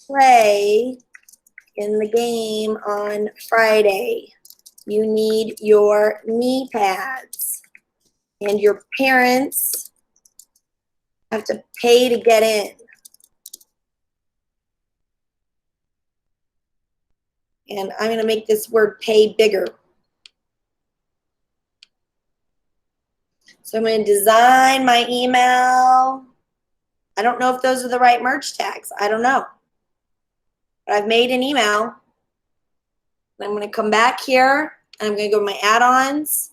play in the game on Friday. You need your knee pads, and your parents have to pay to get in. And I'm going to make this word pay bigger. So I'm going to design my email. I don't know if those are the right merge tags. I don't know. But I've made an email. And I'm going to come back here, and I'm going to go to my add-ons.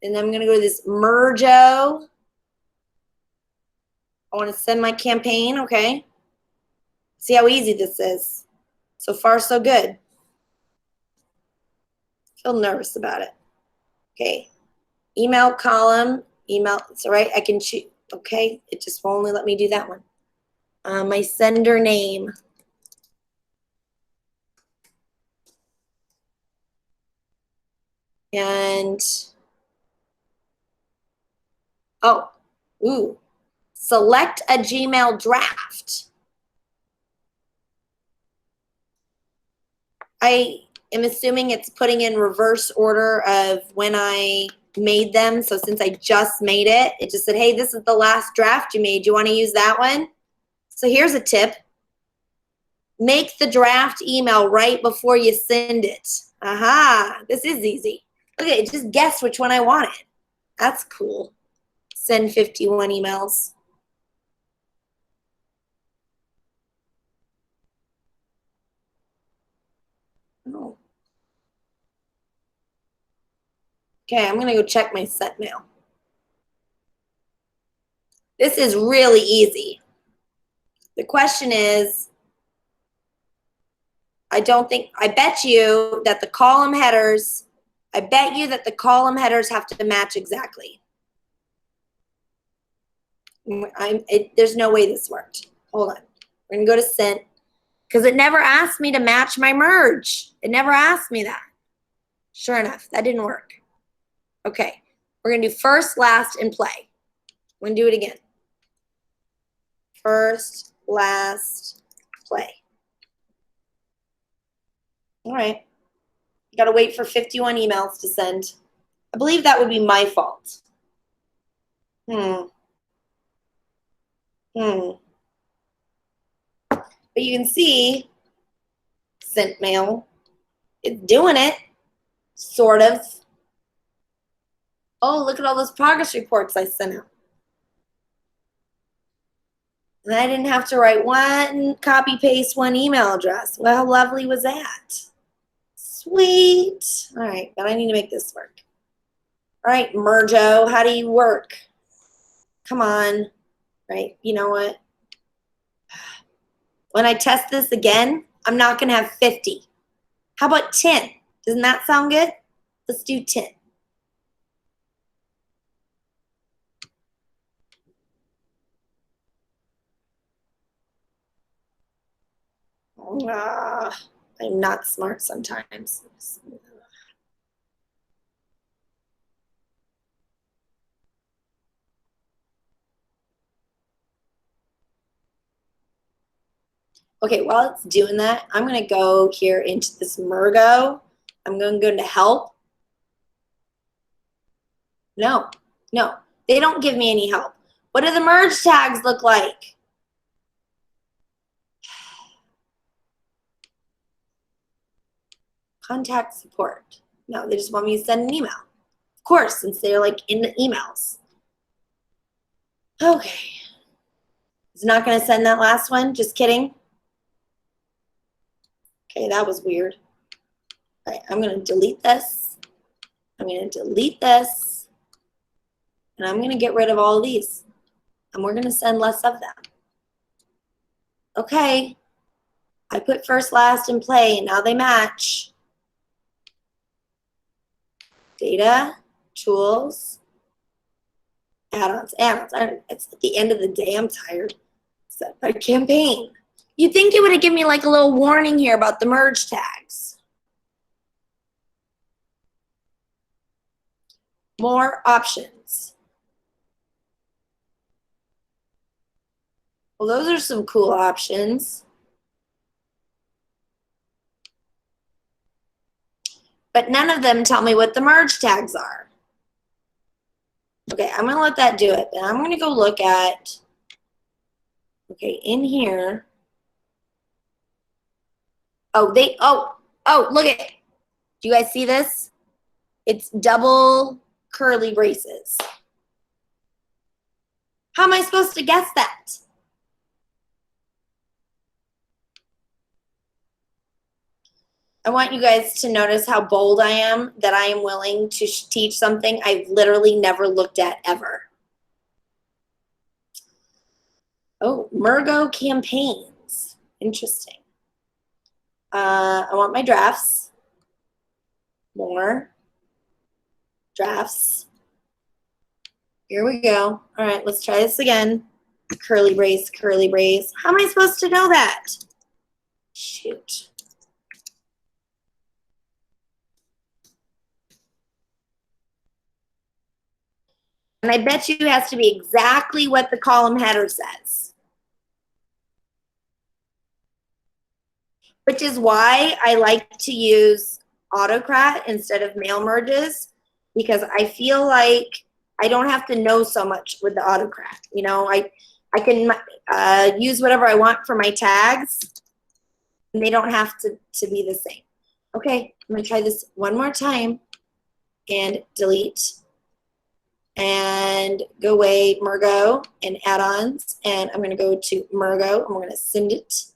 And I'm going to go to this Mergo. I want to send my campaign, okay? See how easy this is. So far, so good. I feel nervous about it. Okay. Email column. Email. It's all right. I can choose. Okay. It just won't only let me do that one. My sender name. And, oh, ooh. Select a Gmail draft. I am assuming it's putting in reverse order of when I made them. So since I just made it, it just said, hey, this is the last draft you made. Do you want to use that one? So here's a tip. Make the draft email right before you send it. Aha, this is easy. Okay, it just guessed which one I wanted. That's cool. Send 51 emails. Oh. Okay, I'm going to go check my sent mail. This is really easy. The question is, I bet you that the column headers have to match exactly. There's no way this worked. Hold on. We're going to go to sent because it never asked me to match my merge. It never asked me that. Sure enough, that didn't work. Okay. We're going to do first, last, and play. We're going to do it again. First, last, play. All right. You got to wait for 51 emails to send. I believe that would be my fault. But you can see sent mail. It's doing it, sort of. Oh, look at all those progress reports I sent out. And I didn't have to write one, copy paste one email address. Well, how lovely was that? Sweet. All right, but I need to make this work. All right, Mergo, how do you work? Come on. Right, you know what? When I test this again, I'm not going to have 50. How about 10? Doesn't that sound good? Let's do 10. I'm not smart sometimes. Okay, while it's doing that, I'm going to go here into this Mergo. I'm going to go into help. No, they don't give me any help. What do the merge tags look like? Contact support. No, they just want me to send an email. Of course, since they're like in the emails. Okay. It's not going to send that last one. Just kidding. Okay, that was weird. All right, I'm going to delete this. I'm going to delete this. And I'm going to get rid of all of these. And we're going to send less of them. Okay. I put first, last, and play, and now they match. Data, tools, add-ons. It's at the end of the day. I'm tired. Set by campaign. You'd think it would have given me like a little warning here about the merge tags. More options. Well, those are some cool options. But none of them tell me what the merge tags are. Okay, I'm going to let that do it. And I'm going to go look at, okay, in here. Oh, look at it. Do you guys see this? It's double curly braces. How am I supposed to guess that? I want you guys to notice how bold I am, that I am willing to teach something I've literally never looked at ever. Oh, Mergo campaigns. Interesting. I want my drafts. More drafts. Here we go. All right, let's try this again. Curly brace, curly brace. How am I supposed to know that? Shoot. And I bet you it has to be exactly what the column header says. Which is why I like to use Autocrat instead of mail merges, because I feel like I don't have to know so much with the Autocrat. You know, I can use whatever I want for my tags, and they don't have to be the same. Okay, I'm gonna try this one more time and delete and go away Mergo and add-ons, and I'm gonna go to Mergo and we're gonna send it.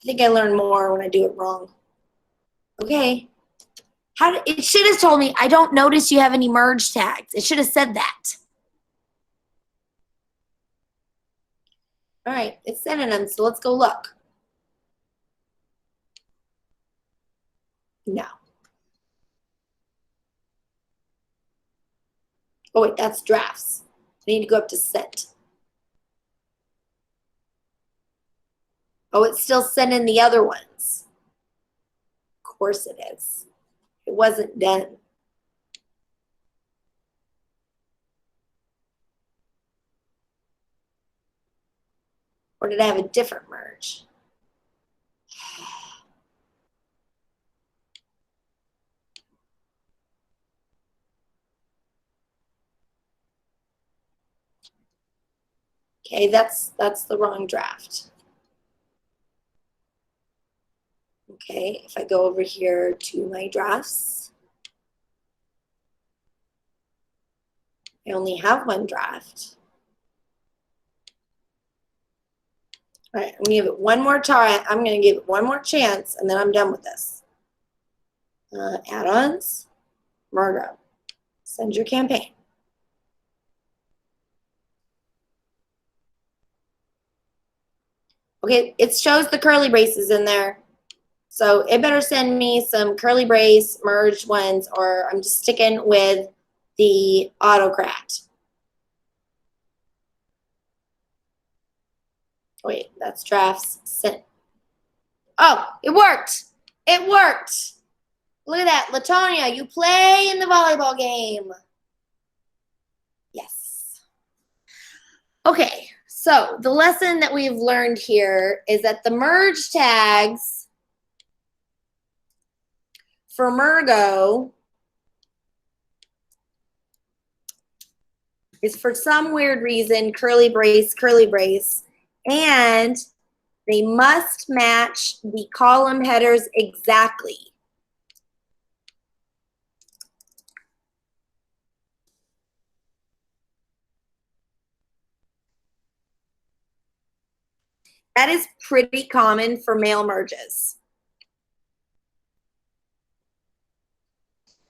I think I learn more when I do it wrong. Okay. It should have told me, I don't notice you have any merge tags. It should have said that. All right, it's sending them, so let's go look. No. Oh wait, that's drafts. I need to go up to sent. Oh, it's still sending the other ones. Of course it is. It wasn't done. Or did I have a different merge? Okay, that's the wrong draft. Okay, if I go over here to my drafts, I only have one draft. All right, I'm gonna give it one more try. I'm gonna give it one more chance, and then I'm done with this. Add-ons, Mergo, send your campaign. Okay, it shows the curly braces in there. So it better send me some curly brace merged ones, or I'm just sticking with the Autocrat. Wait, that's drafts. Sent. Oh, it worked. It worked. Look at that. Latonia, you play in the volleyball game. Yes. Okay, so the lesson that we've learned here is that the merge tags for Mergo is, for some weird reason, curly brace, and They must match the column headers exactly. That is pretty common for mail merges.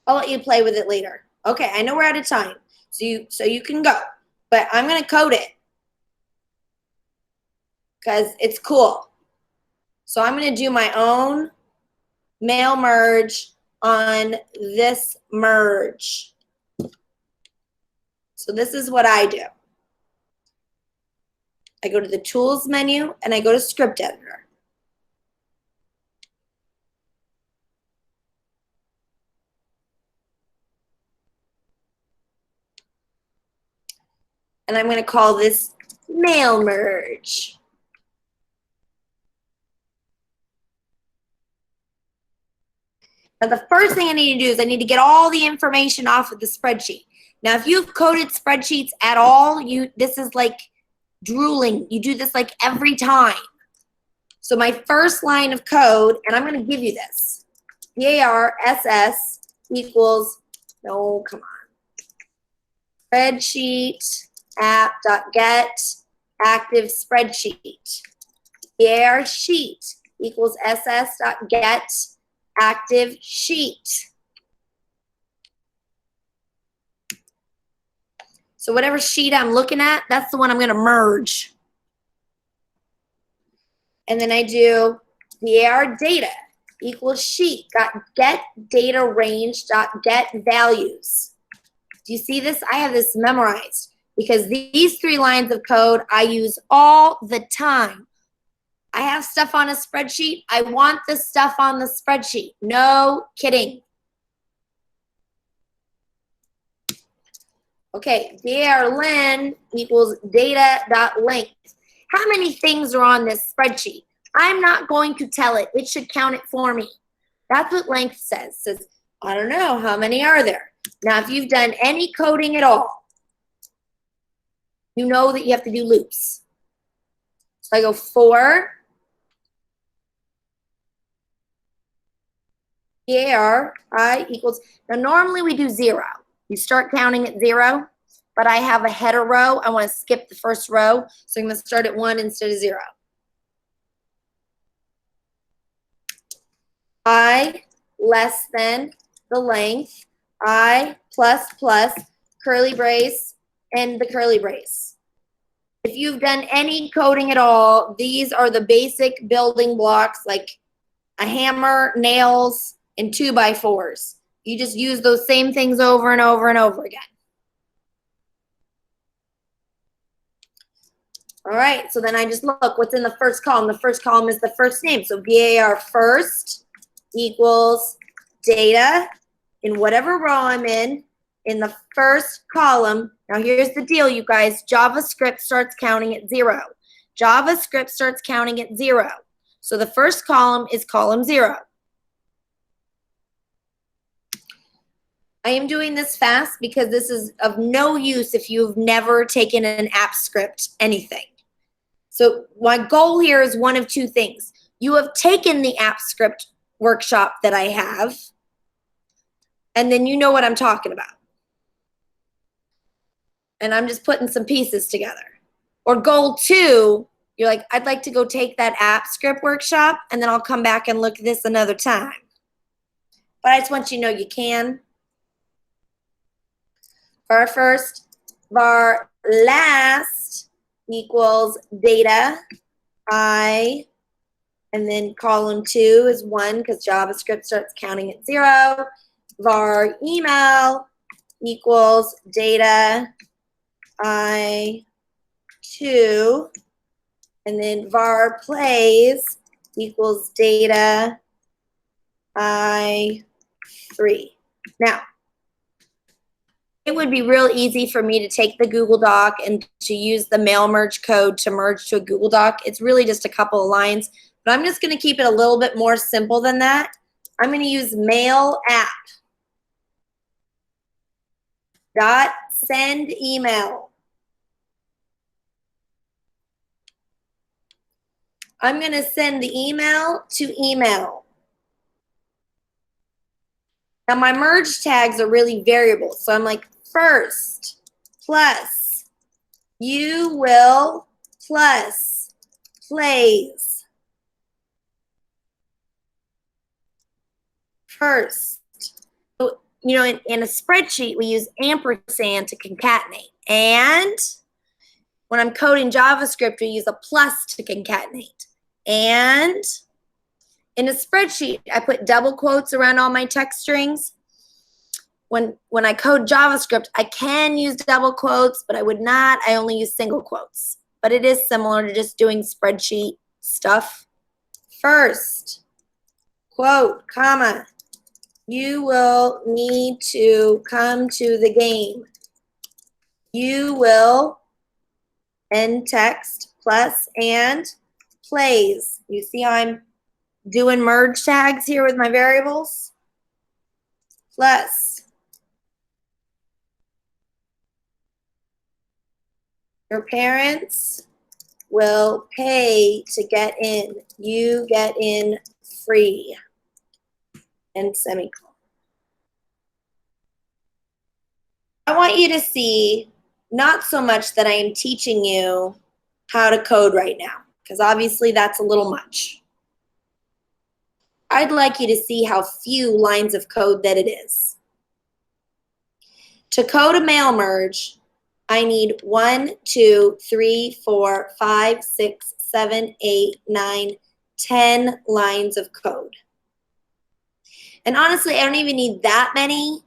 I'll let you play with it later. Okay, I know we're out of time, so you can go. But I'm going to code it because it's cool. So I'm going to do my own mail merge on this merge. So this is what I do. I go to the Tools menu, and I go to Script Editor. And I'm going to call this Mail Merge. Now, the first thing I need to do is I need to get all the information off of the spreadsheet. Now, if you've coded spreadsheets at all, this is like drooling. You do this like every time. So my first line of code, and I'm going to give you this. VARSS equals, no, come on. Spreadsheet app.get active spreadsheet. VAR sheet equals ss.get active sheet. So whatever sheet I'm looking at, that's the one I'm going to merge. And then I do var data equals sheet get data range get values. Do you see this? I have this memorized because these 3 lines of code I use all the time. I have stuff on a spreadsheet. I want the stuff on the spreadsheet. No kidding. Okay, var len equals data.length. How many things are on this spreadsheet? I'm not going to tell it. It should count it for me. That's what length says. It says, I don't know, how many are there? Now, if you've done any coding at all, you know that you have to do loops. So I go for var I equals, now normally we do 0. You start counting at 0, but I have a header row. I want to skip the first row, so I'm going to start at 1 instead of 0. I less than the length, I plus plus, curly brace, and the curly brace. If you've done any coding at all, these are the basic building blocks like a hammer, nails, and 2x4s. You just use those same things over and over and over again. All right, so then I just look what's in the first column. The first column is the first name. So var first equals data in whatever row I'm in the first column. Now here's the deal, you guys. JavaScript starts counting at 0. JavaScript starts counting at 0. So the first column is column 0. I am doing this fast because this is of no use if you've never taken an app script anything. So my goal here is one of 2 things. You have taken the app script workshop that I have, and then you know what I'm talking about. And I'm just putting some pieces together. Or goal 2, you're like, I'd like to go take that app script workshop, and then I'll come back and look at this another time. But I just want you to know you can. Var first, var last equals data, I, and then column 2 is 1 because JavaScript starts counting at 0. Var email equals data, I, 2, and then var plays equals data, I, 3. Now, it would be real easy for me to take the Google Doc and to use the mail merge code to merge to a Google Doc. It's really just a couple of lines, but I'm just going to keep it a little bit more simple than that. I'm going to use mail app dot send email. I'm going to send the email to email. Now my merge tags are really variable. So I'm like first plus you will plus plays. First. So, you know, in a spreadsheet, we use ampersand to concatenate. And when I'm coding JavaScript, we use a plus to concatenate. And in a spreadsheet, I put double quotes around all my text strings. When I code JavaScript, I can use double quotes, but I would not. I only use single quotes. But it is similar to just doing spreadsheet stuff. First, quote, comma, you will need to come to the game. You will end text plus and plays. You see how I'm doing merge tags here with my variables? Plus your parents will pay to get in. You get in free. And semicolon. I want you to see not so much that I am teaching you how to code right now, because obviously that's a little much. I'd like you to see how few lines of code that it is. To code a mail merge, I need 1, 2, 3, 4, 5, 6, 7, 8, 9, 10 lines of code. And honestly, I don't even need that many.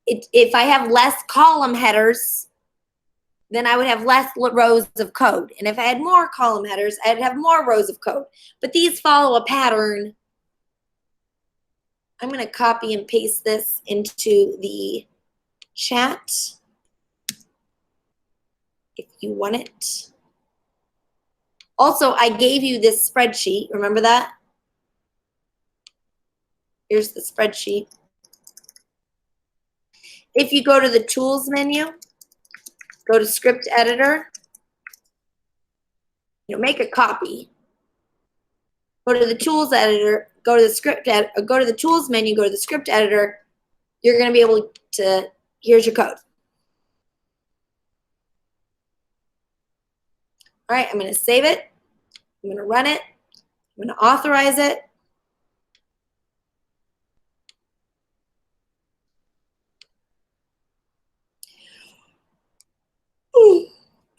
If I have less column headers, then I would have less rows of code. And if I had more column headers, I'd have more rows of code. But these follow a pattern. I'm going to copy and paste this into the chat if you want it. Also, I gave you this spreadsheet. Remember that? Here's the spreadsheet. If you go to the Tools menu, go to Script Editor, make a copy. Go to the Tools Editor, go to the Tools menu, go to the Script Editor. You're going to be able to, here's your code. All right, I'm going to save it. I'm going to run it. I'm going to authorize it.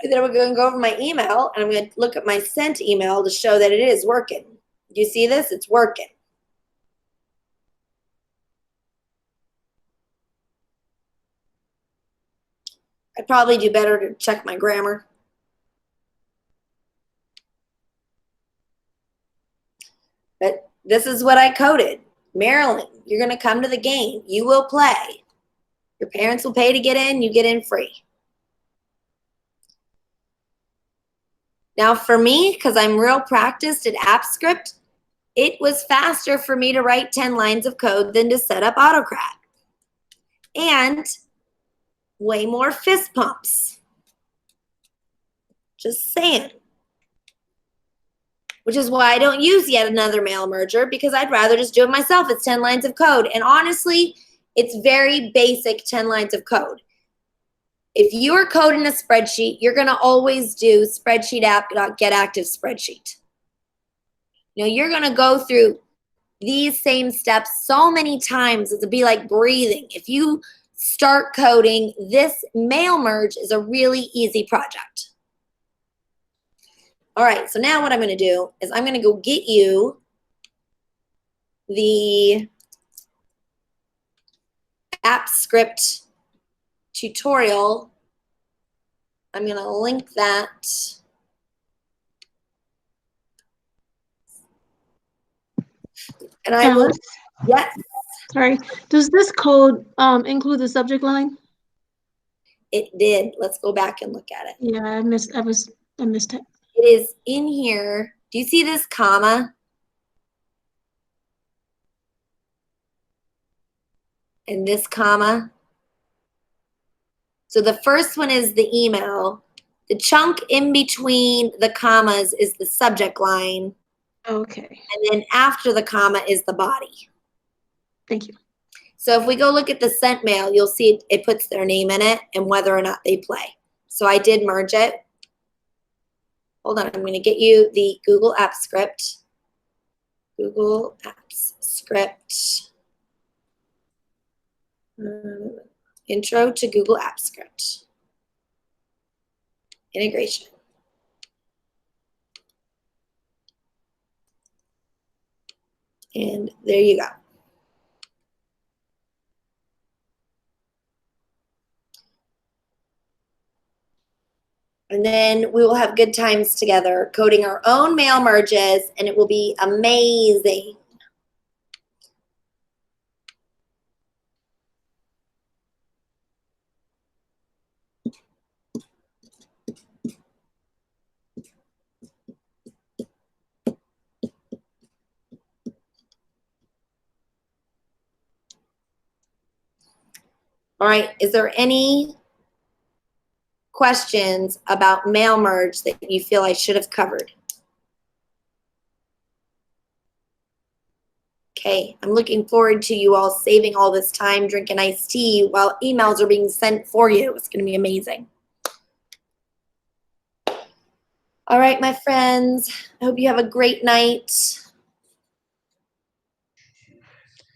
And then we're going to go over my email, and I'm going to look at my sent email to show that it is working. Do you see this? It's working. I'd probably do better to check my grammar. But this is what I coded. Marilyn, you're going to come to the game. You will play. Your parents will pay to get in. You get in free. Now for me, because I'm real practiced at AppScript, it was faster for me to write 10 lines of code than to set up Autocrat. And way more fist pumps. Just saying. Which is why I don't use yet another mail merger, because I'd rather just do it myself. It's 10 lines of code. And honestly, it's very basic 10 lines of code. If you are coding a spreadsheet, you're going to always do spreadsheet app.getActive spreadsheet. You're going to go through these same steps so many times. It'll be like breathing. If you start coding, this mail merge is a really easy project. All right, so now what I'm going to do is I'm going to go get you the AppScript tutorial. I'm going to link that. And I will, yes. Sorry, does this code include the subject line? It did. Let's go back and look at it. Yeah, I missed it. It is in here. Do you see this comma? And this comma? So the first one is the email. The chunk in between the commas is the subject line. Okay, And then after the comma is the body. thank you. So if we go look at the sent mail, you'll see it puts their name in it and whether or not they play. So I did merge it. Hold on, I'm going to get you the Google Apps script. Google Apps script. Intro to Google Apps script. Integration. And there you go. And then we will have good times together coding our own mail merges, and it will be amazing. All right, is there any questions about mail merge that you feel I should have covered? Okay, I'm looking forward to you all saving all this time drinking iced tea while emails are being sent for you. It's going to be amazing. All right, my friends, I hope you have a great night.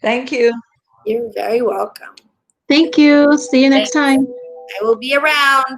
Thank you. You're very welcome. Thank you. See you next time. I will be around.